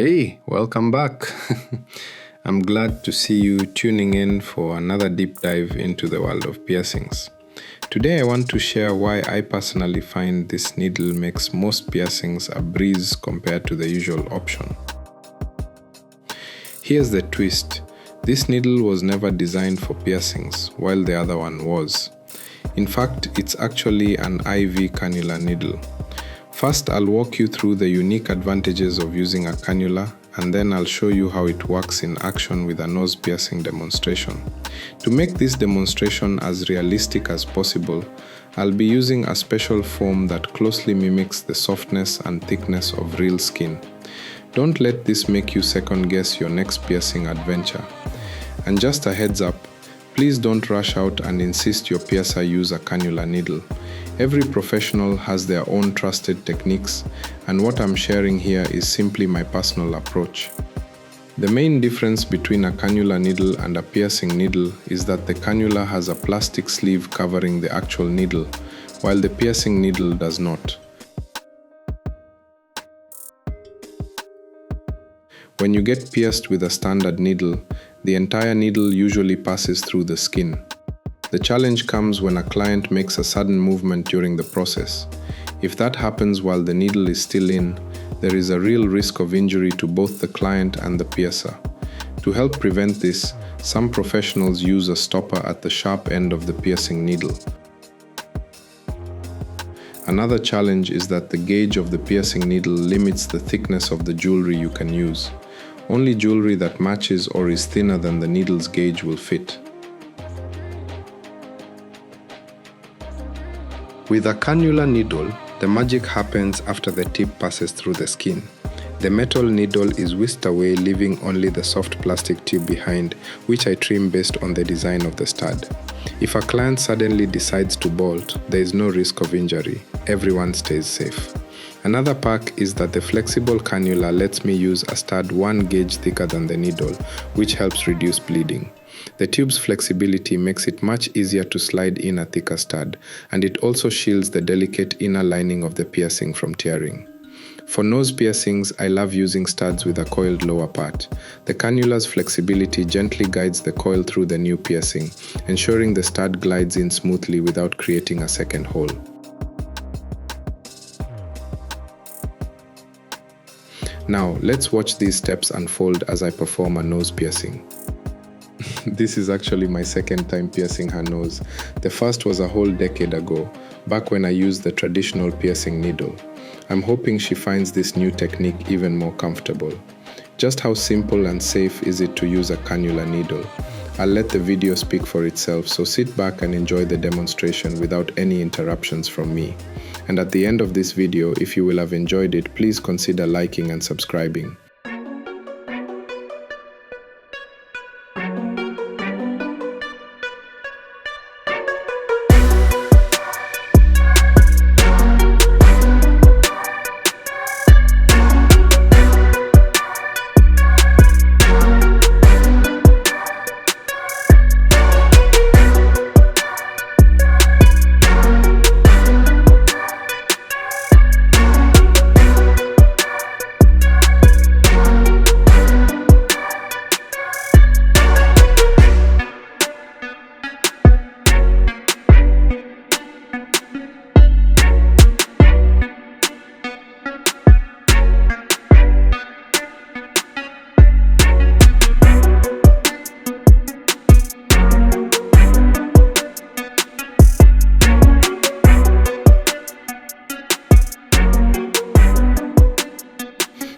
Hey, welcome back. I'm glad to see you tuning in for another deep dive into the world of piercings. Today I want to share why I personally find this needle makes most piercings a breeze compared to the usual option. Here's the twist. This needle was never designed for piercings, while the other one was. In fact, it's actually an IV cannula needle. First, I'll walk you through the unique advantages of using a cannula, and then I'll show you how it works in action with a nose piercing demonstration. To make this demonstration as realistic as possible, I'll be using a special foam that closely mimics the softness and thickness of real skin. Don't let this make you second guess your next piercing adventure. And just a heads up, please don't rush out and insist your piercer use a cannula needle. Every professional has their own trusted techniques, and what I'm sharing here is simply my personal approach. The main difference between a cannula needle and a piercing needle is that the cannula has a plastic sleeve covering the actual needle, while the piercing needle does not. When you get pierced with a standard needle, the entire needle usually passes through the skin. The challenge comes when a client makes a sudden movement during the process. If that happens while the needle is still in, there is a real risk of injury to both the client and the piercer. To help prevent this, some professionals use a stopper at the sharp end of the piercing needle. Another challenge is that the gauge of the piercing needle limits the thickness of the jewelry you can use. Only jewelry that matches or is thinner than the needle's gauge will fit. With a cannula needle, the magic happens after the tip passes through the skin. The metal needle is whisked away, leaving only the soft plastic tube behind, which I trim based on the design of the stud. If a client suddenly decides to bolt, there is no risk of injury. Everyone stays safe. Another perk is that the flexible cannula lets me use a stud 1 gauge thicker than the needle, which helps reduce bleeding. The tube's flexibility makes it much easier to slide in a thicker stud, and it also shields the delicate inner lining of the piercing from tearing. For nose piercings, I love using studs with a coiled lower part. The cannula's flexibility gently guides the coil through the new piercing, ensuring the stud glides in smoothly without creating a second hole. Now, let's watch these steps unfold as I perform a nose piercing. This is actually my second time piercing her nose. The first was a whole decade ago, back when I used the traditional piercing needle. I'm hoping she finds this new technique even more comfortable. Just how simple and safe is it to use a cannula needle? I'll let the video speak for itself, so sit back and enjoy the demonstration without any interruptions from me. And at the end of this video, if you will have enjoyed it, please consider liking and subscribing.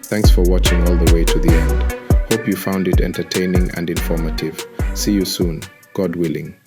Thanks for watching all the way to the end. Hope you found it entertaining and informative. See you soon, God willing.